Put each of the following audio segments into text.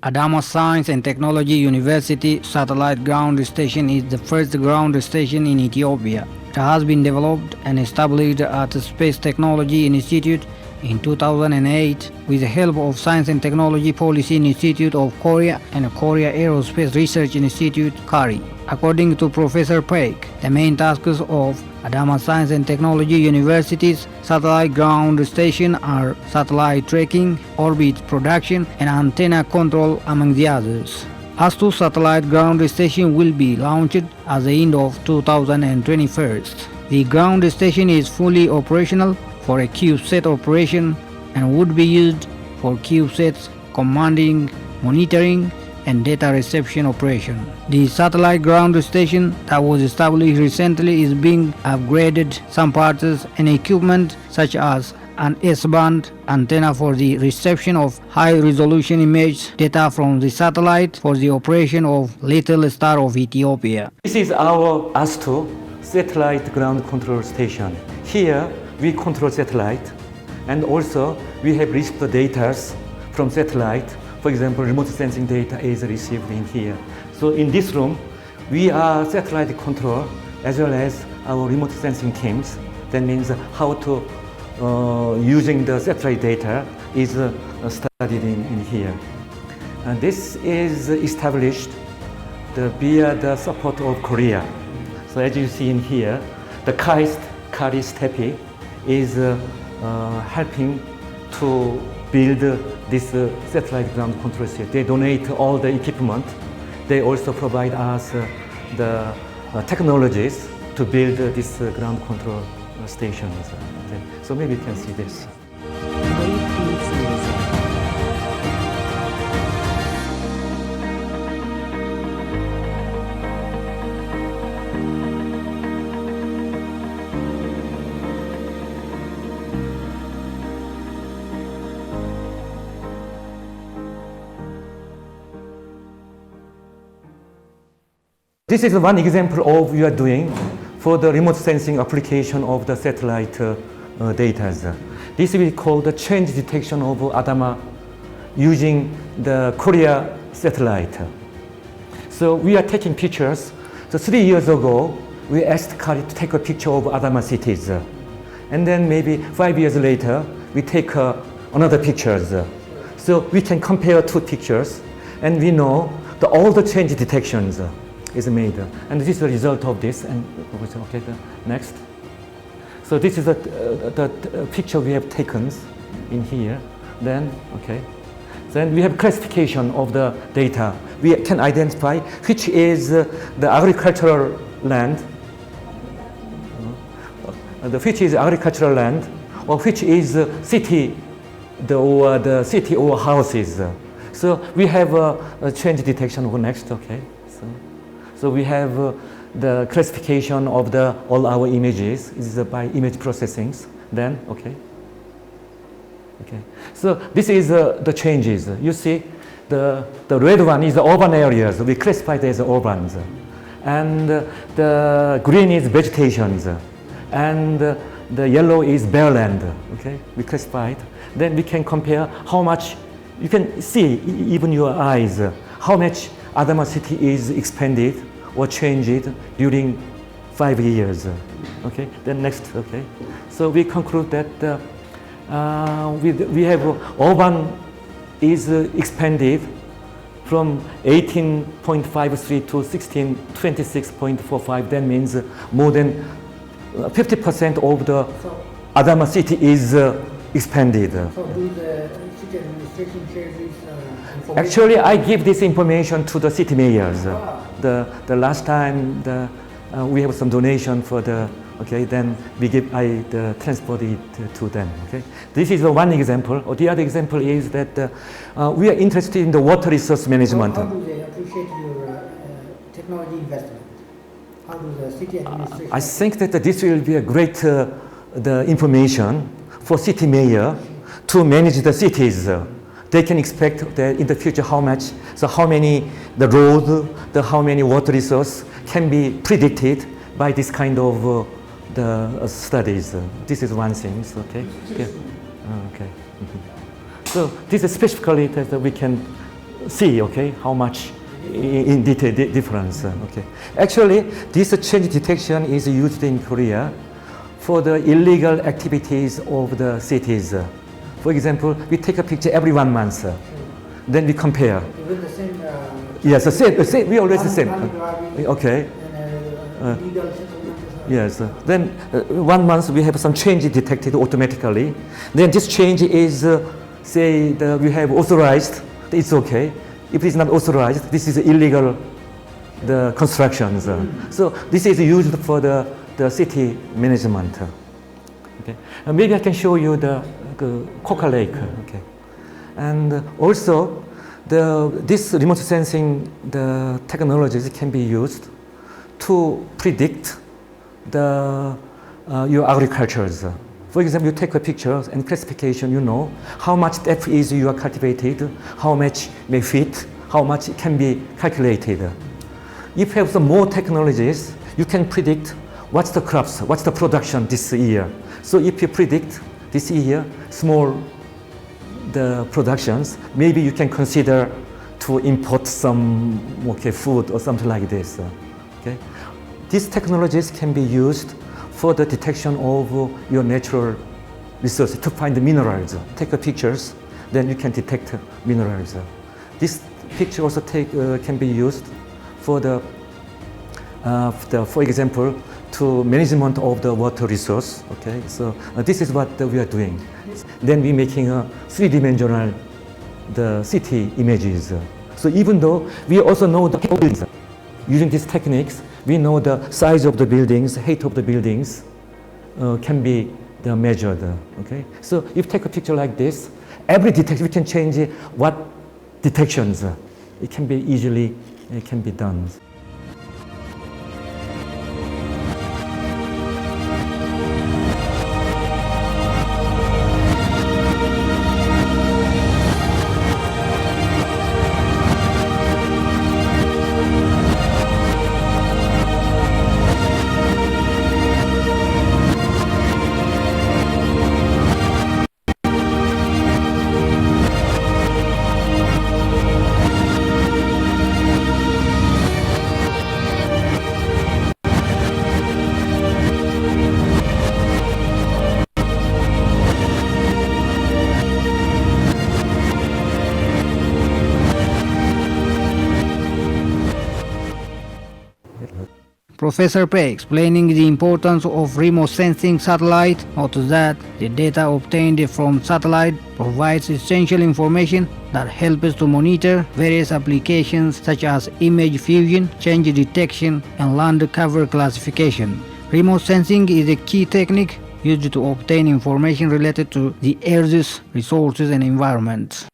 Adama Science and Technology University Satellite Ground Station is the first ground station in Ethiopia. It has been developed and established at the Space Technology Institute in 2008 with the help of Science and Technology Policy Institute of Korea and Korea Aerospace Research Institute, KARI. According to Professor Peck, the main tasks of Adama Science and Technology University's satellite ground station are satellite tracking, orbit production, and antenna control, among the others. ASTU satellite ground station will be launched at the end of 2021. The ground station is fully operational for a CubeSat operation and would be used for CubeSats commanding, monitoring, and data reception operation. The satellite ground station that was established recently is being upgraded some parts and equipment such as an S-band antenna for the reception of high-resolution image data from the satellite for the operation of Little Star of Ethiopia. This is our ASTU satellite ground control station. Here we control satellite, and also we have received the data from satellite. For example, remote sensing data is received in here. So in this room, we are satellite control as well as our remote sensing teams. That means how to using the satellite data is studied in here. And this is established via the support of Korea. So as you see in here, the KARI STEPI is helping to build this satellite ground control system. They donate all the equipment. They also provide us the technologies to build this ground control stations. Okay. So maybe you can see this. This is one example of what we are doing for the remote sensing application of the satellite data. This will be called the change detection of Adama using the Korea satellite. So we are taking pictures. So 3 years ago, we asked KARI to take a picture of Adama cities. And then maybe 5 years later, we take another pictures. So we can compare two pictures, and we know all the change detections is made. And this is the result of this. And okay, next. So this is the picture we have taken in here. Then, okay. Then we have classification of the data. We can identify which is the agricultural land, which is agricultural land, or which is city, the city or houses. So we have a change detection of next. Okay. So we have the classification of all our images. This is by image processing. Then, okay. So this is the changes. You see, the red one is the urban areas. We classify it as urbans. And the green is vegetations. And the yellow is bare land. Okay, we classify it. Then we can compare how much, you can see, even your eyes, how much Adama city is expanded or changed during 5 years. Okay, then next, okay. So we conclude that we have urban is expanded from 18.53 to 1626.45. That means more than 50% of the Adama city is expanded. So do the city administration share this information? Actually, I give this information to the city mayors. Wow. The last time we have some donation for okay, then I transport it to them. Okay, this is one example. Or the other example is that we are interested in the water resource management. How do they appreciate your technology investment? How do the city administration? I think that this will be a great the information for city mayor to manage the cities. They can expect that in the future how many the road, how many water resource can be predicted by this kind of the studies. This is one thing. Okay. Yeah. Okay. So this is specifically that we can see, okay, how much in detail difference. Okay. Actually, this change detection is used in Korea for the illegal activities of the cities. For example, we take a picture every 1 month, then we compare. With the same. Yes, the same. We always the same. Okay. Legal settlement. Yes. Then 1 month we have some change detected automatically. Then this change is, say, we have authorized. It's okay. If it's not authorized, this is illegal. The constructions. So this is used for the city management. Okay. Maybe I can show you the Coca Lake. Okay. And also, this remote sensing the technologies can be used to predict your agricultures. For example, you take a picture and classification, you know how much depth is you are cultivated, how much may fit, how much it can be calculated. If you have some more technologies, you can predict what's the crops, what's the production this year. So if you predict this year small the productions, maybe you can consider to import some food or something like this. Okay. These technologies can be used for the detection of your natural resources to find the minerals. Take pictures, then you can detect minerals. This picture also can be used for for example, to management of the water resource. Okay, so this is what we are doing. Then we're making a three-dimensional the city images. So even though we also know the buildings, using these techniques, we know the size of the buildings, height of the buildings can be measured. Okay, so if you take a picture like this, every detection we can change what detections. It can be easily done. Professor Pei explaining the importance of remote sensing satellite, notes that the data obtained from satellite provides essential information that helps to monitor various applications such as image fusion, change detection, and land cover classification. Remote sensing is a key technique used to obtain information related to the Earth's resources and environment.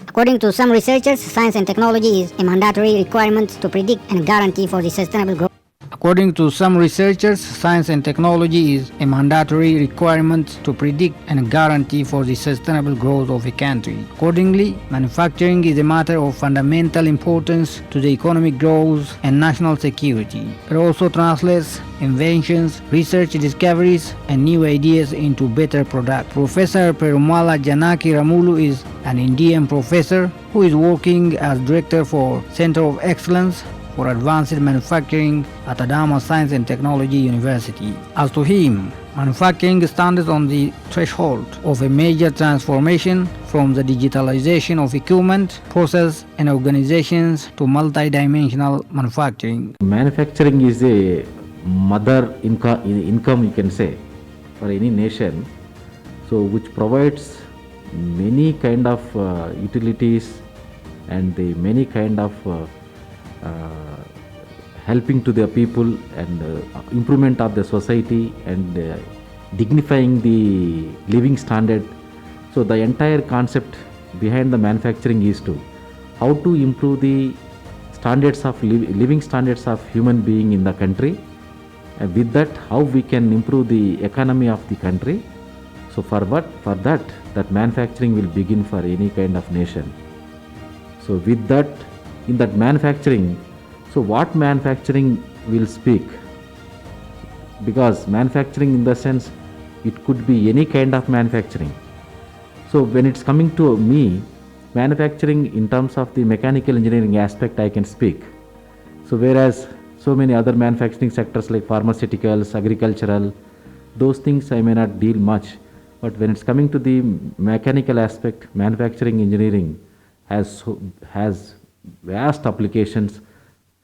According to some researchers, science and technology is a mandatory requirement to predict and guarantee for the sustainable growth. According to some researchers, science and technology is a mandatory requirement to predict and guarantee for the sustainable growth of a country. Accordingly, manufacturing is a matter of fundamental importance to the economic growth and national security. It also translates inventions, research discoveries, and new ideas into better products. Professor Perumala Janaki Ramulu is an Indian professor who is working as director for Center of Excellence for Advanced Manufacturing at Adama Science and Technology University. As to him, manufacturing stands on the threshold of a major transformation from the digitalization of equipment, process, and organizations to multi-dimensional manufacturing. Manufacturing is a mother income, you can say, for any nation, so which provides many kind of utilities and the many kind of helping to the people and improvement of the society and dignifying the living standard. So the entire concept behind the manufacturing is to how to improve the standards of living standards of human being in the country, and with that how we can improve the economy of the country. So So for that manufacturing will begin for any kind of nation. So with that, in that manufacturing, so what manufacturing will speak? Because manufacturing in the sense, it could be any kind of manufacturing. So when it's coming to me, manufacturing in terms of the mechanical engineering aspect, I can speak. So whereas so many other manufacturing sectors like pharmaceuticals, agricultural, those things I may not deal much. But when it's coming to the mechanical aspect, manufacturing engineering has vast applications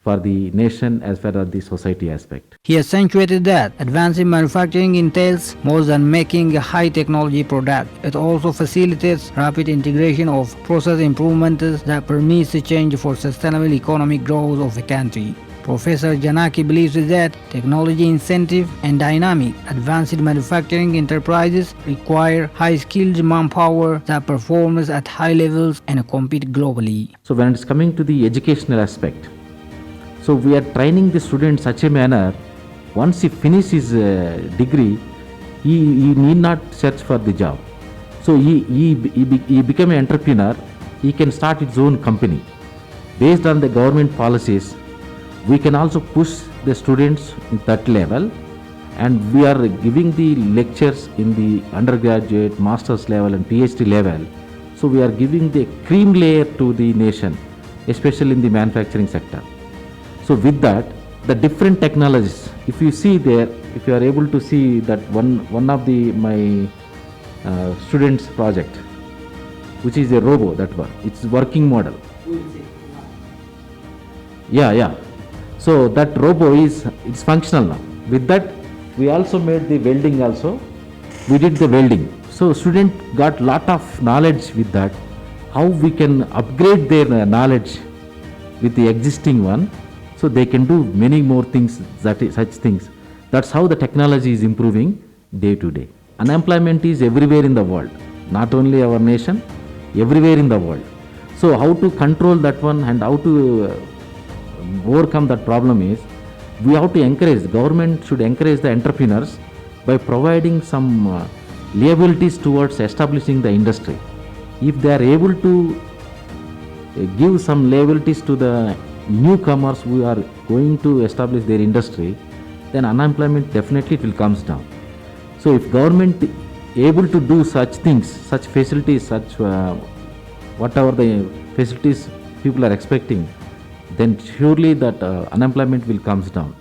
for the nation as well as the society aspect. He accentuated that advancing manufacturing entails more than making a high technology product. It also facilitates rapid integration of process improvements that permits the change for sustainable economic growth of a country. Professor Janaki believes that technology incentive and dynamic advanced manufacturing enterprises require high-skilled manpower that performs at high levels and compete globally. So when it's coming to the educational aspect, so we are training the student such a manner, once he finishes his degree, he need not search for the job. So he become an entrepreneur, he can start his own company. Based on the government policies, we can also push the students in that level, and we are giving the lectures in the undergraduate, master's level and PhD level. So we are giving the cream layer to the nation, especially in the manufacturing sector. So with that, the different technologies, if you see there, if you are able to see that one of my students' project, which is a robo, that one, it's working model. Yeah. So that robo it's functional now. With that, we also made the welding also. We did the welding. So student got lot of knowledge with that. How we can upgrade their knowledge with the existing one, so they can do many more things, such things. That's how the technology is improving day to day. Unemployment is everywhere in the world, not only our nation, everywhere in the world. So how to control that one and how to overcome that problem is, we have to encourage, government should encourage the entrepreneurs by providing some liabilities towards establishing the industry. If they are able to give some liabilities to the newcomers who are going to establish their industry, then unemployment definitely will comes down. So if government able to do such things, such facilities, such whatever the facilities people are expecting, then surely that unemployment will comes down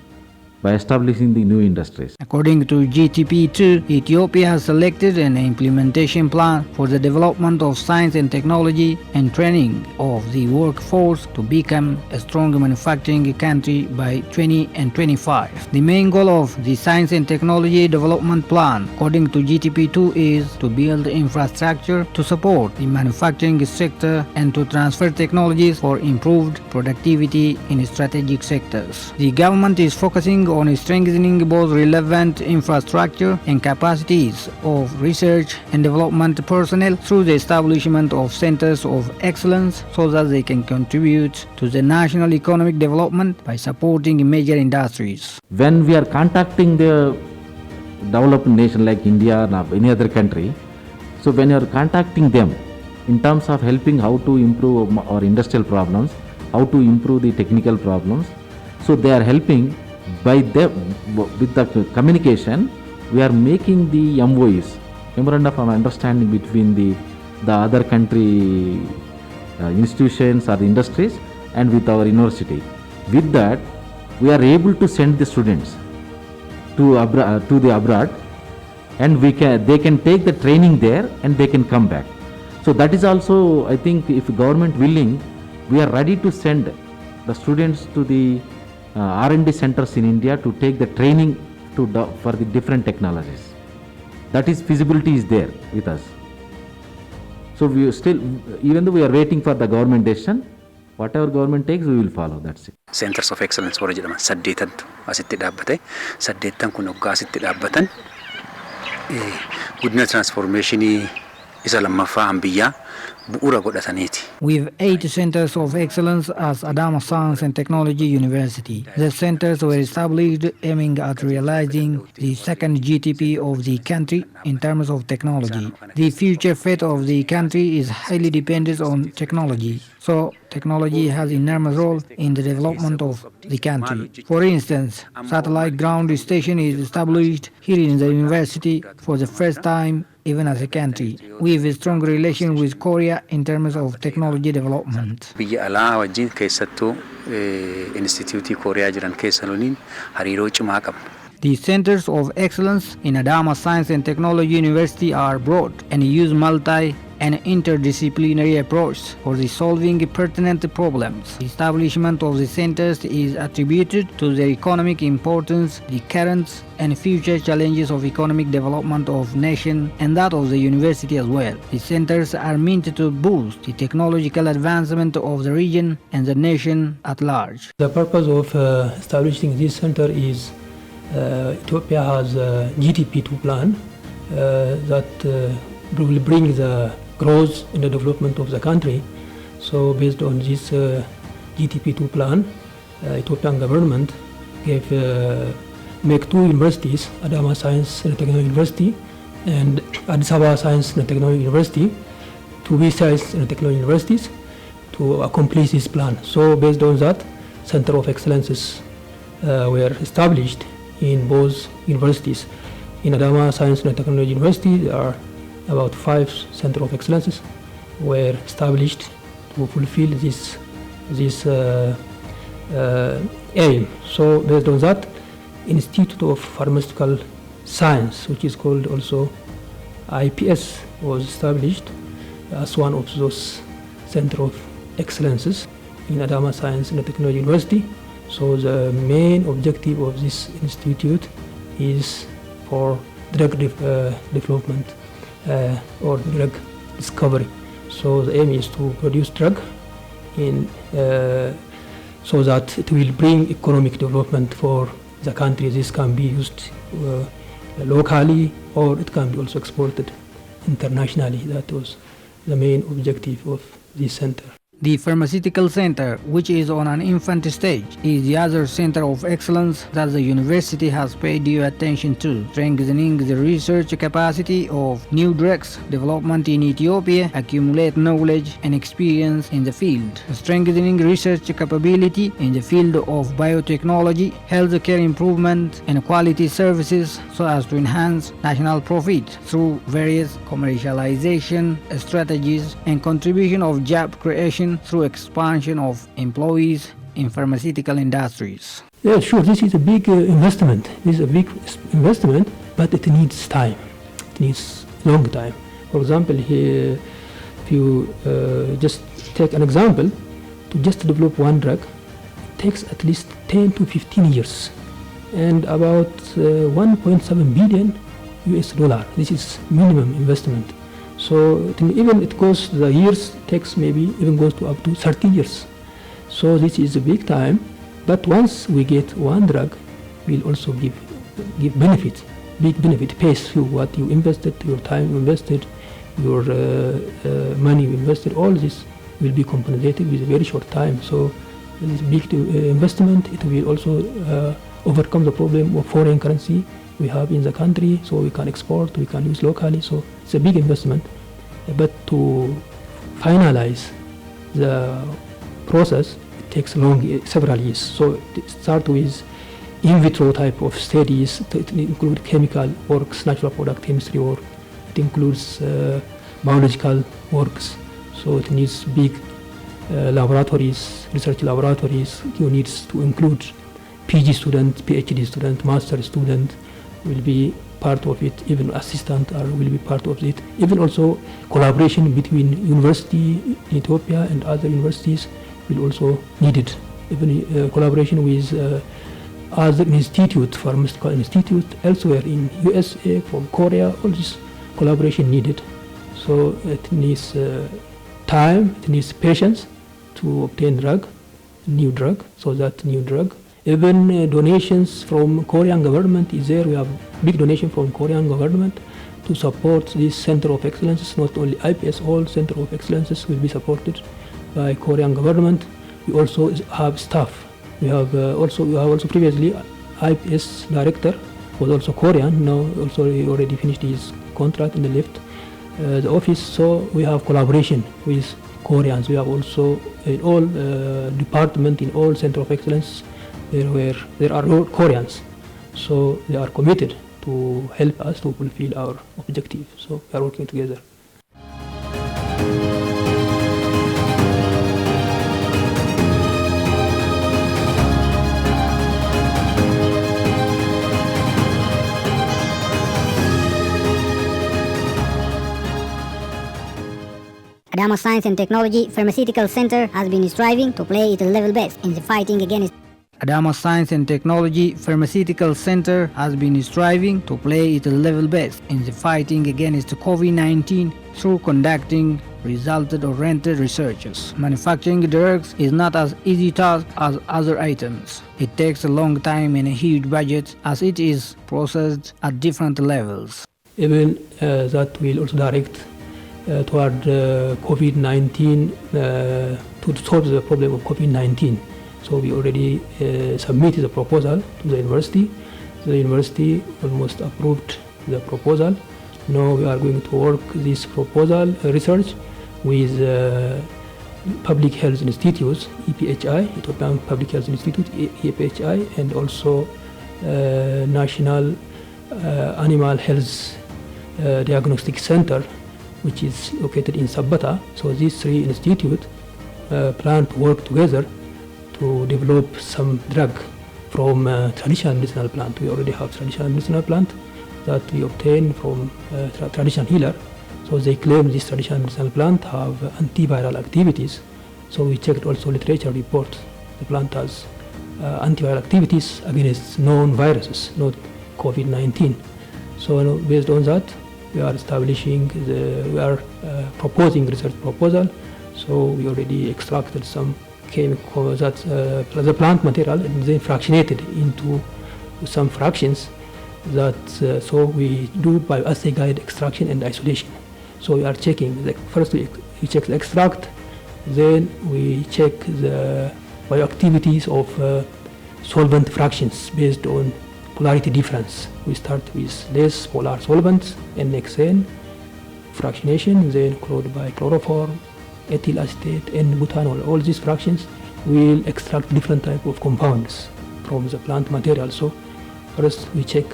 by establishing the new industries. According to GTP2, Ethiopia has selected an implementation plan for the development of science and technology and training of the workforce to become a strong manufacturing country by 2025. The main goal of the science and technology development plan, according to GTP2, is to build infrastructure to support the manufacturing sector and to transfer technologies for improved productivity in strategic sectors. The government is focusing on strengthening both relevant infrastructure and capacities of research and development personnel through the establishment of centers of excellence so that they can contribute to the national economic development by supporting major industries. When we are contacting the developed nation like India or any other country, so when you are contacting them in terms of helping how to improve our industrial problems, how to improve the technical problems, so they are helping. By them, with the communication, we are making the MOUs, memorandum of understanding between the other country institutions or the industries and with our university. With that, we are able to send the students to the abroad, and they can take the training there and they can come back. So that is also, I think, if government willing, we are ready to send the students to the R&D centers in India to take the training for the different technologies. That is, feasibility is there with us. So we still, even though we are waiting for the government decision, whatever government takes, we will follow. That's it. Centers of Excellence warra jedhaman saddeetantu asitti dhaabbate. Saddeettan kun hoggaa asitti dhaabbatan guddina transformationii isa lammaffaa biyyaa bu'uura godhataniiti. With 8 centers of excellence as Adama Science and Technology University, the centers were established aiming at realizing the second GDP of the country in terms of technology. The future fate of the country is highly dependent on technology, so technology has enormous role in the development of the country. For instance, satellite ground station is established here in the university for the first time even as a country. We have a strong relation with Korea in terms of technology development. Biyya alaa wajjin keessattuu instituutii Kooriyaa jiran keessa waliin hariiroo cimaa qabna. The centers of excellence in Adama Science and Technology University are broad and use multi and interdisciplinary approach for the solving pertinent problems. The establishment of the centers is attributed to their economic importance, the current and future challenges of economic development of nation and that of the university as well. The centers are meant to boost the technological advancement of the region and the nation at large. The purpose of establishing this center is Ethiopia has a GDP2 plan that will bring the growth in the development of the country. So based on this GDP2 plan, Ethiopian government make 2 universities, Adama Science and Technology University and Addis Ababa Science and Technology University, 2 science and technology universities to accomplish this plan. So based on that, Center of Excellences were established in both universities. In Adama Science and Technology University, there are about 5 Center of Excellences were established to fulfill this aim. So based on that, Institute of Pharmaceutical Science, which is called also IPS, was established as one of those Center of Excellences in Adama Science and Technology University. So the main objective of this institute is for drug development or drug discovery. So the aim is to produce drug in so that it will bring economic development for the country. This can be used locally or it can be also exported internationally. That was the main objective of this center. The Pharmaceutical Center, which is on an infant stage, is the other center of excellence that the university has paid due attention to, strengthening the research capacity of new drugs development in Ethiopia, accumulate knowledge and experience in the field, strengthening research capability in the field of biotechnology, healthcare improvement and quality services so as to enhance national profit through various commercialization strategies and contribution of job creation through expansion of employees in pharmaceutical industries. Yeah, sure, this is a big investment. This is a big investment, but it needs time. It needs long time. For example, here, if you just take an example, to just develop one drug, it takes at least 10 to 15 years and about 1.7 billion US dollar. This is minimum investment. So even it goes, the years takes maybe even goes to up to 30 years. So this is a big time, but once we get one drug, we'll also give benefit, big benefit, pays you what you invested, your time you invested, your money you invested, all this will be compensated with a very short time. So this big investment, it will also overcome the problem of foreign currency we have in the country, so we can export, we can use locally, so it's a big investment. But to finalize the process, it takes several years. So it starts with in vitro type of studies, it includes chemical works, natural product chemistry work, it includes biological works, so it needs big laboratories, research laboratories. You need to include PG student, PhD student, master student, will be part of it, even assistant will be part of it. Even also collaboration between university in Ethiopia and other universities will also needed. Even collaboration with other institute, pharmaceutical institute elsewhere in USA, from Korea, all this collaboration needed. So it needs time, it needs patience to obtain new drug, so that new drug Even donations from Korean government is there. We have big donation from Korean government to support this center of excellence. Not only IPS, all center of excellences will be supported by Korean government. We also have staff. We have also previously IPS director was also Korean. Now also he already finished his contract and left the office. So we have collaboration with Koreans. We have also in all department, in all center of excellence, where there are Koreans. So they are committed to help us to fulfill our objective. So we are working together. Adama Science and Technology Pharmaceutical Center has been striving to play its level best in the fighting against Adama Science and Technology Pharmaceutical Center has been striving to play its level best in the fighting against COVID-19 through conducting result-oriented researches. Manufacturing drugs is not as easy task as other items. It takes a long time and a huge budget as it is processed at different levels. Even that will also direct toward COVID-19 to solve the problem of COVID-19. So we already submitted the proposal to the university. The university almost approved the proposal. Now we are going to work this proposal research with public health institutes, EPHI, Ethiopian Public Health Institute, EPHI, and also National Animal Health Diagnostic Center, which is located in Sabata. So these three institutes plan to work together to develop some drug from traditional medicinal plant. We already have traditional medicinal plant that we obtain from traditional healer. So they claim this traditional medicinal plant have antiviral activities. So we checked also literature report. The plant has antiviral activities against known viruses, not COVID-19. So based on that, we are proposing research proposal. So we already extracted some chemical that the plant material and then fractionated into some fractions that so we do bioassay guide extraction and isolation. So we are checking first we check the extract, then we check the bioactivities of solvent fractions based on polarity difference. We start with less polar solvents, NXN, fractionation, then followed by chloroform, ethyl acetate, and butanol. All these fractions will extract different type of compounds from the plant material. So first we check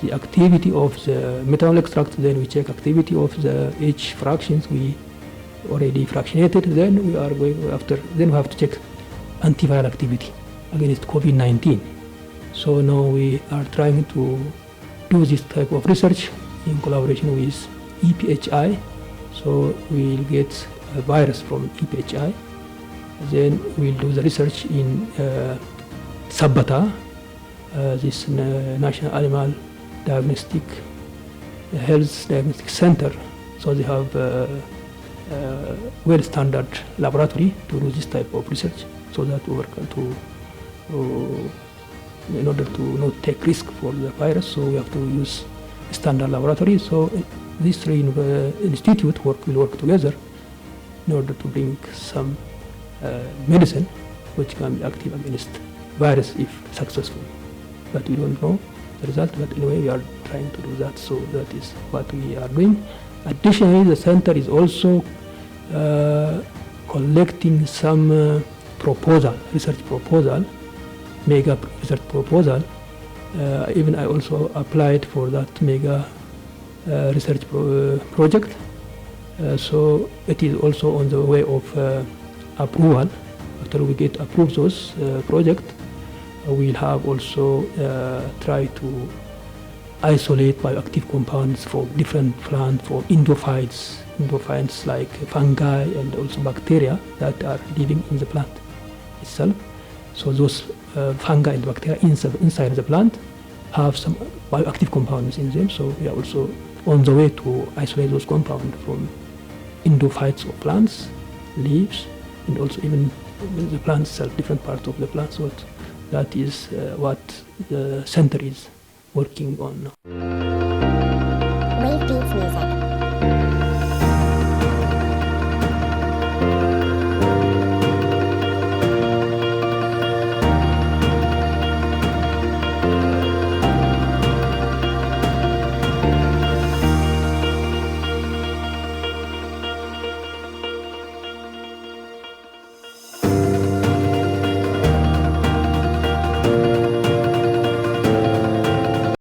the activity of the methanol extract, then we check activity of the H fractions we already fractionated, then we are going then we have to check antiviral activity against COVID-19. So now we are trying to do this type of research in collaboration with EPHI. So we'll get a virus from EPHI. Then we'll do the research in Sabata, this National Animal Diagnostic Health Diagnostic Center. So they have well-standard laboratory to do this type of research, so that we can in order to not take risk for the virus, so we have to use standard laboratory. So these three institutes will work together in order to bring some medicine which can be active against virus if successful. But we don't know the result, but anyway we are trying to do that, so that is what we are doing. Additionally, the center is also collecting some research proposal, mega research proposal. Even I also applied for that mega research project. So it is also on the way of approval. After we get approved those project, we'll have also try to isolate bioactive compounds from different plants, for endophytes like fungi and also bacteria that are living in the plant itself. So those fungi and bacteria inside the plant have some bioactive compounds in them. So we are also on the way to isolate those compounds from endophytes of plants, leaves, and also even the plant itself, different parts of the plant. So That is what the center is working on now. Wave Beats Music.